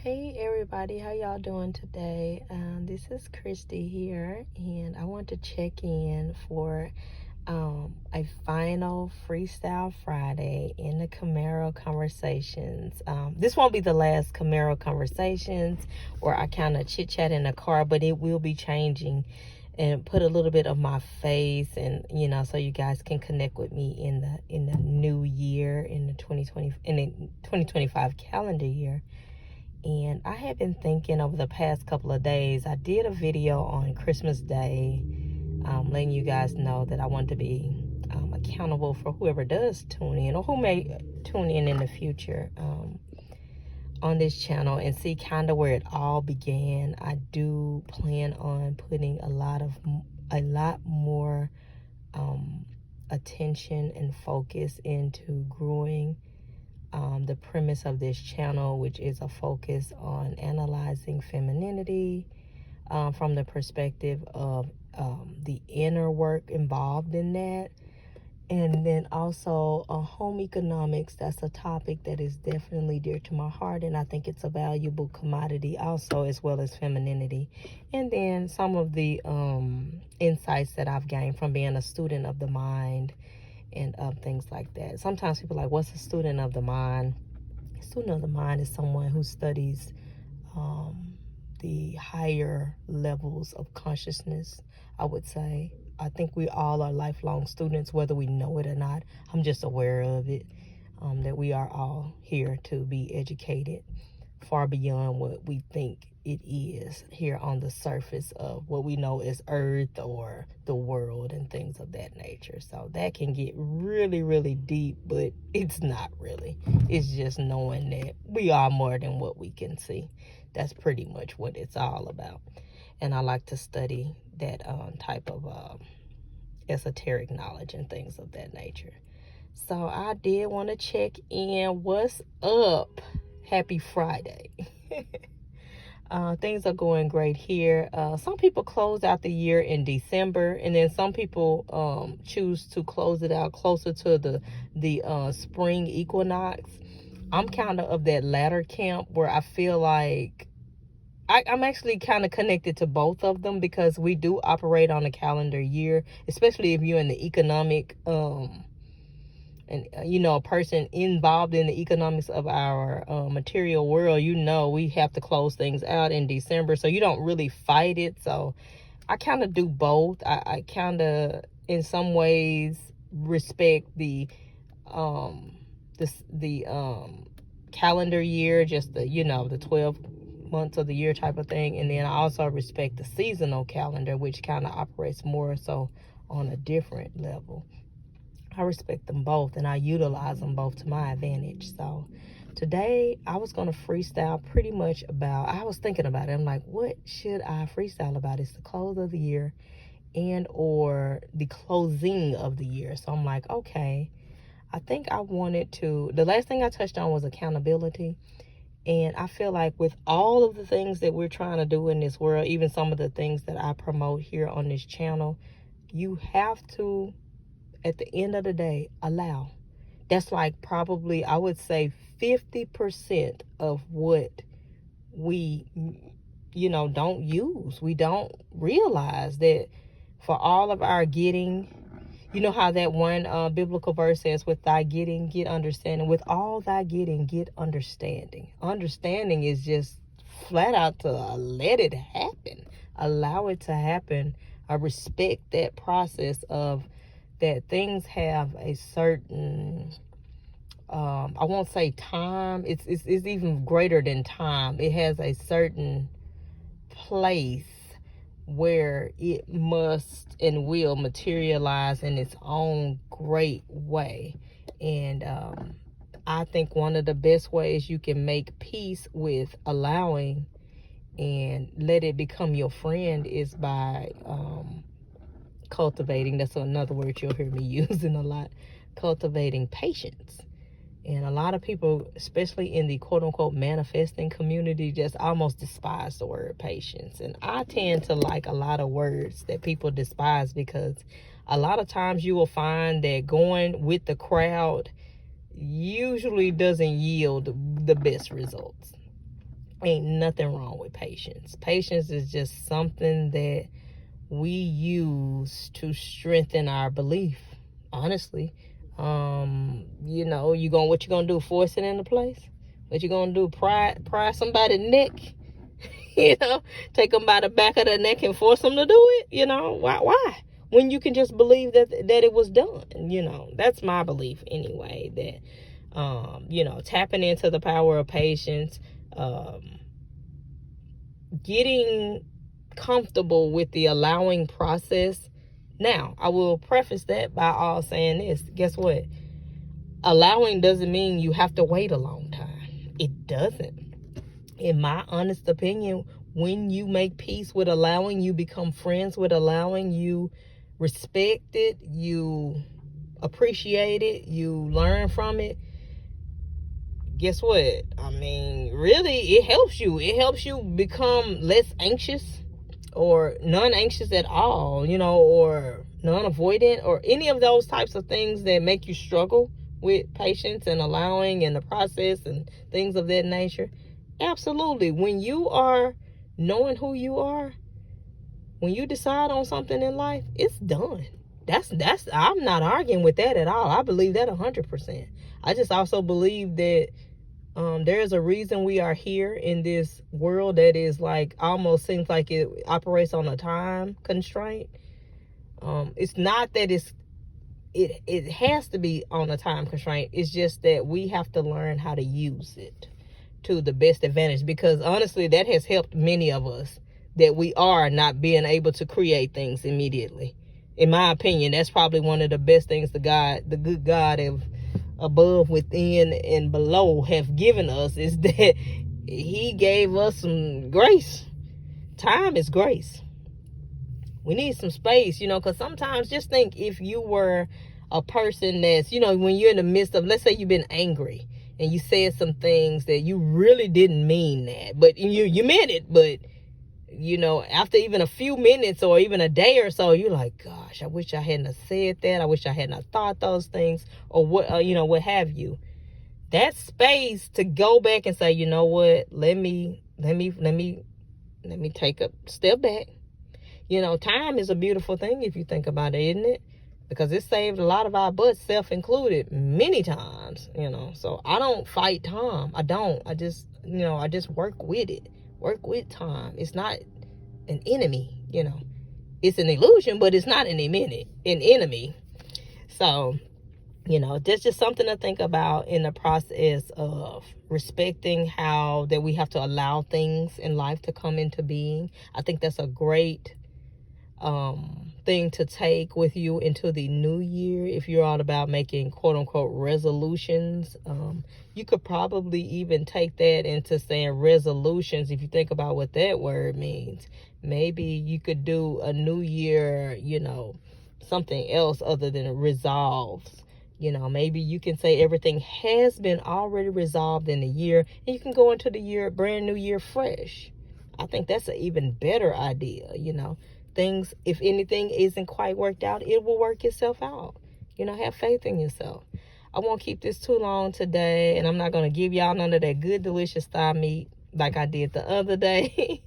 Hey everybody, how y'all doing today? This is Christy here, and I want to check in for a final Freestyle Friday in the Camaro Conversations. This won't be the last Camaro Conversations where I kind of chit chat in the car, but it will be changing and put a little bit of my face, and so you guys can connect with me in the new year, in the 2025 calendar year. And I have been thinking over the past couple of days. I did a video on Christmas Day, letting you guys know that I want to be accountable for whoever does tune in or who may tune in the future on this channel, and see kind of where it all began. I do plan on putting a lot more attention and focus into growing the premise of this channel, which is a focus on analyzing femininity from the perspective of the inner work involved in that. And then also home economics. That's a topic that is definitely dear to my heart, and I think it's a valuable commodity also, as well as femininity. And then some of the insights that I've gained from being a student of the mind and things like that. Sometimes people are like, what's a student of the mind? A student of the mind is someone who studies the higher levels of consciousness, I would say. I think we all are lifelong students, whether we know it or not. I'm just aware of it, that we are all here to be educated far beyond what we think it is here on the surface of what we know as Earth or the world and things of that nature. So that can get really, really deep, but it's not really. It's just knowing that we are more than what we can see. That's pretty much what it's all about. And I like to study that type of esoteric knowledge and things of that nature. So I did want to check in. What's up? Happy Friday. Things are going great here. Some people close out the year in December, and then some people choose to close it out closer to the spring equinox. I'm kind of that latter camp, where I feel like I'm actually kind of connected to both of them, because we do operate on a calendar year, especially if you're in the economic and a person involved in the economics of our material world. We have to close things out in December, so you don't really fight it. So I kind of do both. I kind of, in some ways, respect the calendar year, just the 12 months of the year type of thing. And then I also respect the seasonal calendar, which kind of operates more so on a different level. I respect them both, and I utilize them both to my advantage. So today I was going to freestyle pretty much about, I was thinking about it. I'm like, what should I freestyle about? It's the close of the year and or the closing of the year. So I'm like, okay, I think I wanted to, the last thing I touched on was accountability. And I feel like with all of the things that we're trying to do in this world, even some of the things that I promote here on this channel, you have to, at the end of the day, allow. That's like probably, I would say, 50% of what we, don't use. We don't realize that for all of our getting, you know how that one biblical verse says, with thy getting, get understanding. With all thy getting, get understanding. Understanding is just flat out to let it happen. Allow it to happen. I respect that process of that things have a certain, I won't say time. It's even greater than time. It has a certain place where it must and will materialize in its own great way. And I think one of the best ways you can make peace with allowing and let it become your friend is by cultivating. That's another word you'll hear me using a lot. Cultivating patience. And a lot of people, especially in the quote-unquote manifesting community, just almost despise the word patience. And I tend to like a lot of words that people despise, because a lot of times you will find that going with the crowd usually doesn't yield the best results. Ain't nothing wrong with patience. Patience is just something that we use to strengthen our belief, honestly. What you gonna do? Force it into place? What you gonna do? Pry somebody's neck? Take them by the back of the neck and force them to do it? Why? When you can just believe that it was done. That's my belief anyway. That tapping into the power of patience, getting comfortable with the allowing process. Now, I will preface that by all saying this. Guess what? Allowing doesn't mean you have to wait a long time. It doesn't. In my honest opinion, when you make peace with allowing, you become friends with allowing, you respect it, you appreciate it, you learn from it. Guess what? I mean, really, it helps you. It helps you become less anxious or non-anxious at all, or non-avoidant or any of those types of things that make you struggle with patience and allowing and the process and things of that nature. Absolutely. When you are knowing who you are, when you decide on something in life, it's done. I'm not arguing with that at all. I believe that 100%. I just also believe that there's a reason we are here in this world that is like almost seems like it operates on a time constraint. It's not that it has to be on a time constraint. It's just that we have to learn how to use it to the best advantage, because honestly, that has helped many of us, that we are not being able to create things immediately. In my opinion, that's probably one of the best things the good God of above, within, and below have given us, is that he gave us some grace. Time is grace. We need some space, because sometimes, just think, if you were a person that's, when you're in the midst of, let's say you've been angry and you said some things that you really didn't mean that, but you meant it, but after even a few minutes or even a day or so, you're like, gosh, I wish I hadn't have said that. I wish I hadn't have thought those things, or what, what have you. That space to go back and say, you know what, let me take a step back. Time is a beautiful thing if you think about it, isn't it? Because it saved a lot of our butts, self included, many times, So I don't fight time. I don't. I just work with it. Work with time. It's not an enemy, It's an illusion, but it's not an enemy. So, that's just something to think about in the process of respecting how that we have to allow things in life to come into being. I think that's a great thing to take with you into the new year. If you're all about making quote unquote resolutions, you could probably even take that into saying resolutions. If you think about what that word means, maybe you could do a new year, something else other than resolves. Maybe you can say everything has been already resolved in the year, and you can go into the brand new year fresh. I think that's an even better idea. Things, if anything isn't quite worked out, it will work itself out. Have faith in yourself. I won't keep this too long today, and I'm not going to give y'all none of that good, delicious thigh meat like I did the other day.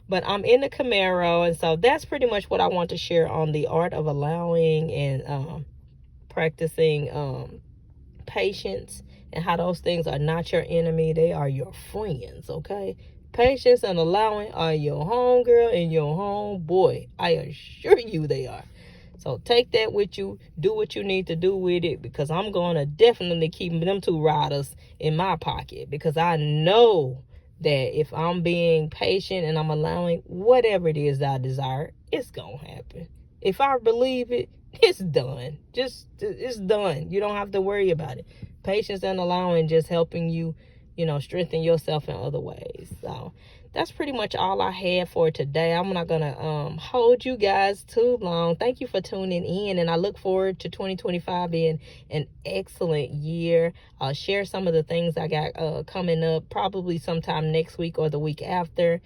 But I'm in the Camaro, and so that's pretty much what I want to share on the art of allowing and practicing patience, and how those things are not your enemy. They are your friends, okay? Patience and allowing are your homegirl and your homeboy. I assure you they are. So take that with you. Do what you need to do with it, because I'm going to definitely keep them two riders in my pocket, because I know that if I'm being patient and I'm allowing whatever it is I desire, it's going to happen. If I believe it, it's done. It's done. You don't have to worry about it. Patience and allowing just helping you, strengthen yourself in other ways. So that's pretty much all I have for today. I'm not going to hold you guys too long. Thank you for tuning in, and I look forward to 2025 being an excellent year. I'll share some of the things I got coming up probably sometime next week or the week after.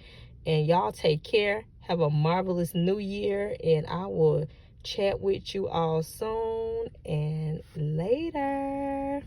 And y'all take care. Have a marvelous new year, and I will chat with you all soon, and later.